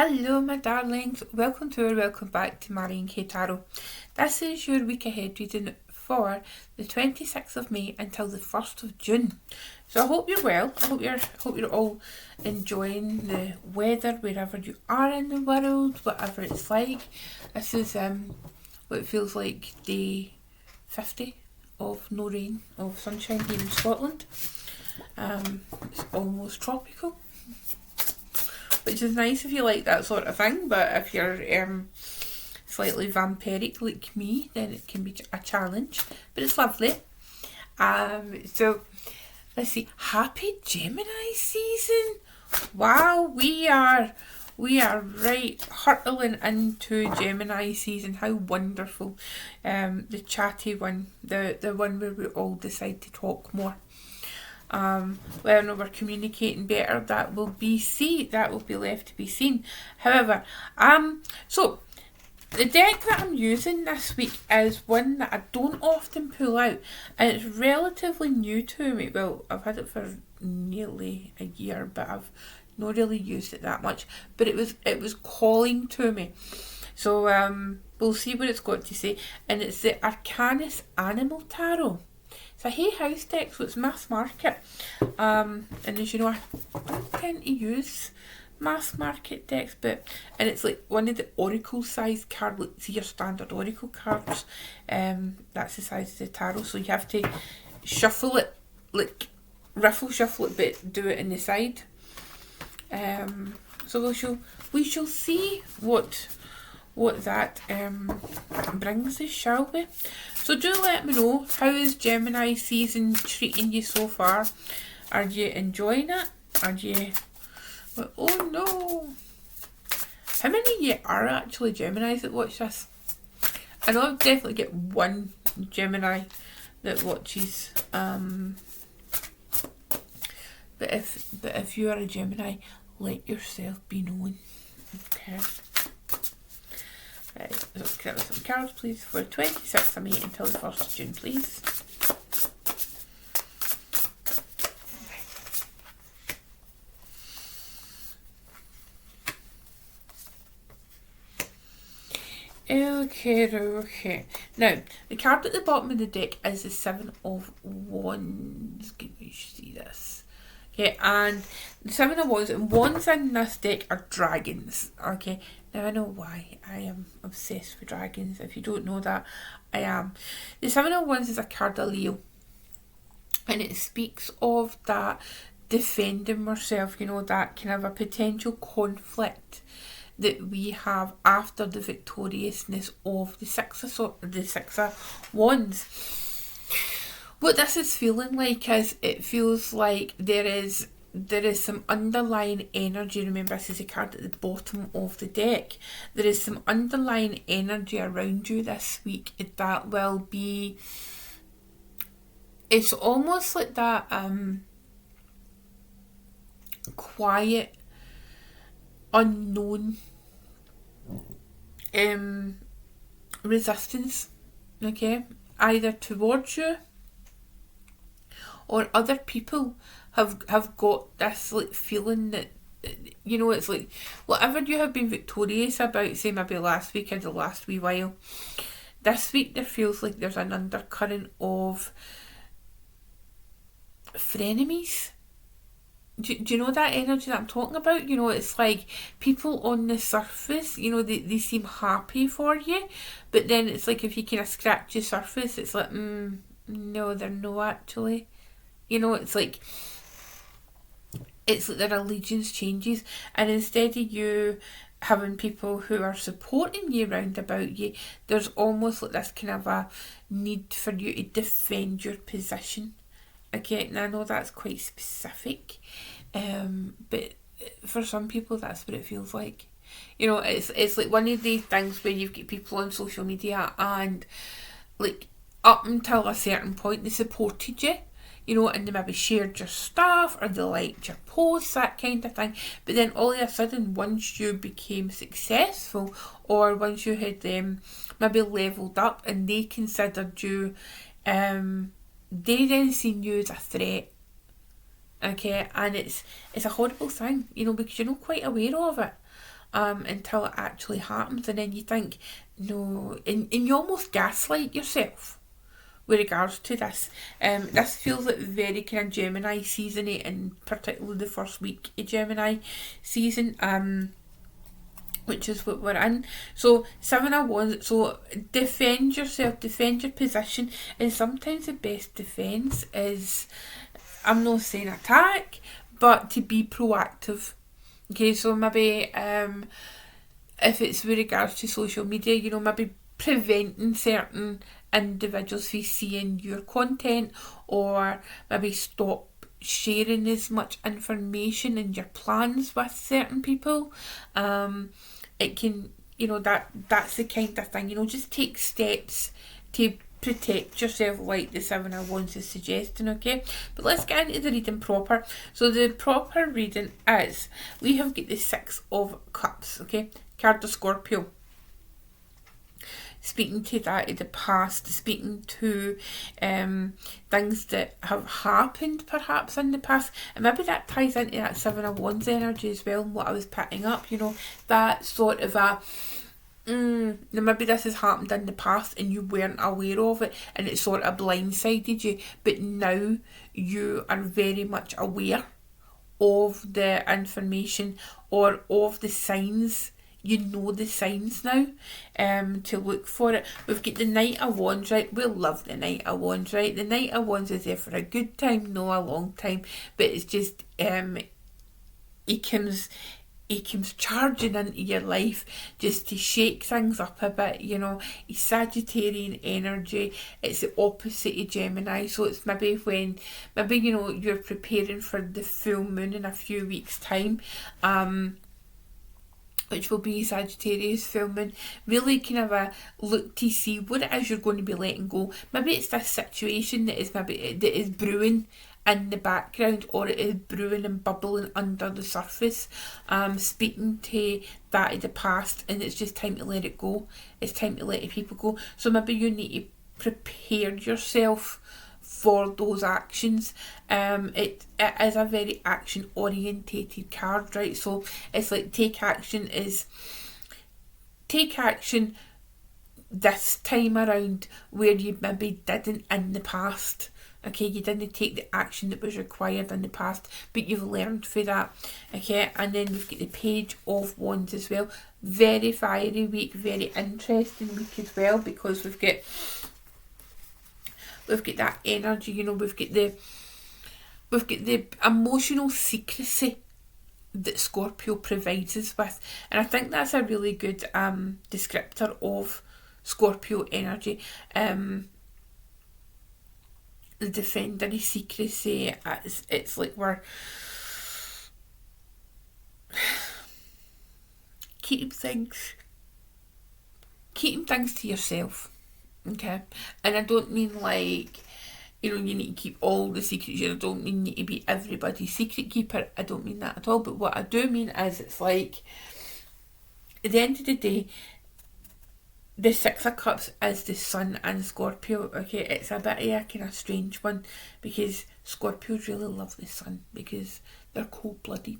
Hello, my darlings. Welcome back to Marion K Tarot. This is your week ahead reading for the 26th of May until the 1st of June. So I hope you're well. I hope you're all enjoying the weather wherever you are in the world, whatever it's like. This is what it feels like day 50 of no rain, of sunshine here in Scotland. It's almost tropical, which is nice if you like that sort of thing, but if you're slightly vampiric like me, then it can be a challenge, but it's lovely. So let's see, happy Gemini season. Wow, we are right hurtling into Gemini season. How wonderful. The chatty one, the one where we all decide to talk more. Whether we're communicating better, that will be left to be seen. However, so the deck that I'm using this week is one that I don't often pull out, and it's relatively new to me. Well, I've had it for nearly a year, but I've not really used it that much. But it was calling to me. So we'll see what it's got to say. And it's the Arcanus Animal Tarot. It's a Hay House deck, so it's mass market. And as you know, I don't tend to use mass market decks, and it's like one of the oracle size cards, like see your standard oracle cards. That's the size of the tarot, so you have to shuffle it, like shuffle it, but do it in the side. So we shall see what that brings us, shall we? So do let me know, how is Gemini season treating you so far? Are you enjoying it? Are you... Oh no! How many of you are actually Geminis that watch this? I know I definitely get one Gemini that watches. But if you are a Gemini, let yourself be known. Okay. Right, let's get some cards, please, for 26th of May until the 1st of June, please. Okay. Now, the card at the bottom of the deck is the Seven of Wands. Can you see this? Okay, and the Seven of Wands, and wands in this deck are dragons. Okay, now I know why. I am obsessed with dragons. If you don't know that, I am. The Seven of Wands is a card of Leo, and it speaks of that defending ourselves, that kind of a potential conflict that we have after the victoriousness of the Six of Wands. What this is feeling like is, it feels like there is some underlying energy. Remember, this is a card at the bottom of the deck. There is some underlying energy around you this week that will be... It's almost like that quiet, unknown resistance, okay, either towards you or other people have got this like feeling that, it's like whatever you have been victorious about, say maybe last week or the last wee while, this week there feels like there's an undercurrent of frenemies. Do you know that energy that I'm talking about? It's like people on the surface, they seem happy for you, but then it's like if you kind of scratch the surface, it's like, no, they're not actually. It's like their allegiance changes, and instead of you having people who are supporting you round about you, there's almost like this kind of a need for you to defend your position. Okay, and I know that's quite specific, but for some people that's what it feels like. It's like one of these things where you've got people on social media, and like up until a certain point they supported you, and they maybe shared your stuff or they liked your posts, that kind of thing. But then all of a sudden, once you became successful, or once you had maybe leveled up and they considered you, they then seen you as a threat. Okay, and it's a horrible thing, because you're not quite aware of it. until it actually happens, and then you think, no, and you almost gaslight yourself with regards to this. This feels like very kind of Gemini season-y, and particularly the first week of Gemini season, which is what we're in. So 7 of Wands, so defend yourself, defend your position, and sometimes the best defence is, I'm not saying attack, but to be proactive. Okay, so maybe if it's with regards to social media, you know, maybe preventing certain individuals from seeing your content, or maybe stop sharing as much information and your plans with certain people. It can, you know, that's the kind of thing, you know, just take steps to protect yourself, like the 7 of Wands is suggesting, okay? But let's get into the reading proper. So the proper reading is, we have got the 6 of Cups, okay? Card of Scorpio. Speaking to that of the past, speaking to things that have happened perhaps in the past, and maybe that ties into that 7 of Wands energy as well, and what I was picking up, you know, that sort of a maybe this has happened in the past and you weren't aware of it, and it sort of blindsided you, but now you are very much aware of the information or of the signs. You know the signs now to look for it. We've got the Knight of Wands, right? We love the Knight of Wands, right? The Knight of Wands is there for a good time, no a long time, but it's just he comes charging into your life just to shake things up a bit, you know. He's Sagittarian energy. It's the opposite of Gemini, so it's maybe when, you know, you're preparing for the full moon in a few weeks' time, which will be Sagittarius full moon. Really kind of a look to see what it is you're going to be letting go. Maybe it's this situation that is brewing in the background, or it is brewing and bubbling under the surface, speaking to that of the past, and it's just time to let it go. It's time to let people go. So maybe you need to prepare yourself for those actions. It is a very action orientated card, right? So it's like take action this time around where you maybe didn't in the past. Okay, you didn't take the action that was required in the past, but you've learned for that. Okay, and then we've got the Page of Wands as well. Very fiery week, very interesting week as well, because we've got that energy, you know, we've got the emotional secrecy that Scorpio provides us with, and I think that's a really good descriptor of Scorpio energy. The defendery secrecy, it's like we're keeping things to yourself, okay? And I don't mean like, you know, you need to keep all the secrets. I don't mean you need to be everybody's secret keeper. I don't mean that at all. But what I do mean is, it's like, at the end of the day, the 6 of Cups is the Sun and Scorpio, okay? It's a bit of a kind of strange one, because Scorpios really love the Sun because they're cold-blooded,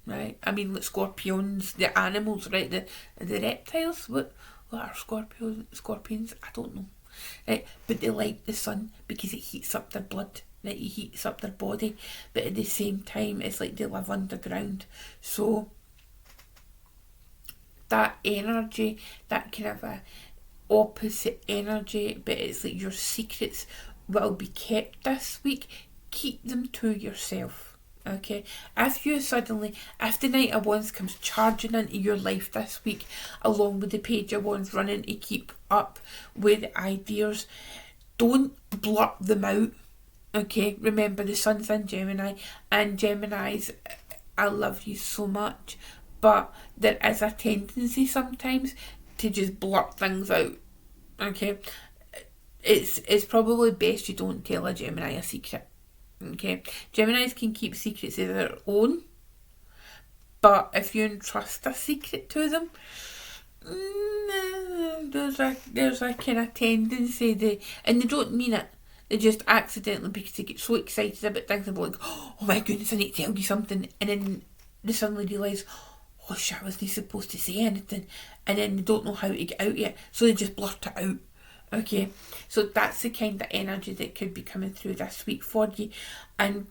right? I mean, like scorpions, the animals, right? The reptiles, what are scorpions? I don't know, right? But they like the Sun because it heats up their blood, right? It heats up their body, but at the same time, it's like they live underground. So that energy, that kind of a opposite energy, but it's like your secrets will be kept this week. Keep them to yourself, okay? If the Knight of Wands comes charging into your life this week, along with the Page of Wands running to keep up with ideas, don't blurt them out, okay? Remember, the Sun's in Gemini, and Geminis, I love you so much, but there is a tendency sometimes to just blurt things out, okay? It's probably best you don't tell a Gemini a secret, okay? Geminis can keep secrets of their own, but if you entrust a secret to them, there's a kind of tendency, and they don't mean it. They just accidentally, because they get so excited about things, and be like, oh my goodness, I need to tell you something, and then they suddenly realise, oh shit, I wasn't supposed to say anything, and then they don't know how to get out yet, so they just blurt it out. Okay, so that's the kind of energy that could be coming through this week for you. And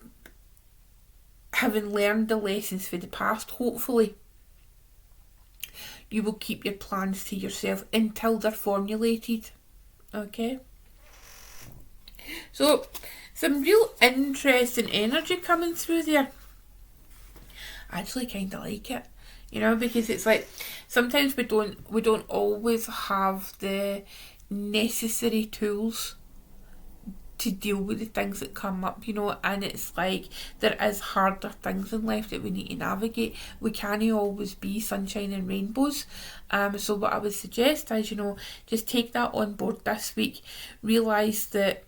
having learned the lessons for the past, hopefully you will keep your plans to yourself until they're formulated. Okay, so some real interesting energy coming through there. I actually kind of like it, you know, because it's like sometimes we don't always have the necessary tools to deal with the things that come up, you know, and it's like there is harder things in life that we need to navigate. We can't always be sunshine and rainbows. So what I would suggest is, you know, just take that on board this week. Realise that,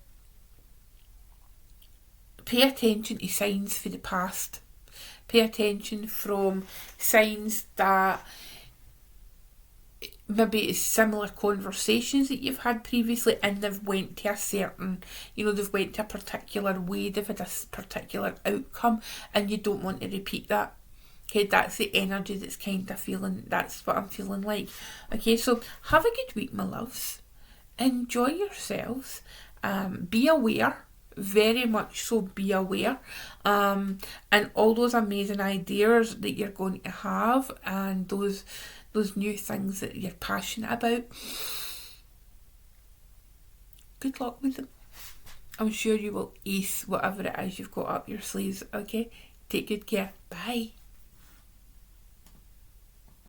pay attention to signs for the past. Pay attention from signs that maybe it's similar conversations that you've had previously, and they've went to a certain, you know, they've went to a particular way, they've had a particular outcome, and you don't want to repeat that. Okay, that's the energy that's kind of feeling, that's what I'm feeling like. Okay, so have a good week, my loves. Enjoy yourselves. Be aware, very much so, be aware. And all those amazing ideas that you're going to have, and those new things that you're passionate about, good luck with them. I'm sure you will ace whatever it is you've got up your sleeves. Okay, take good care. Bye.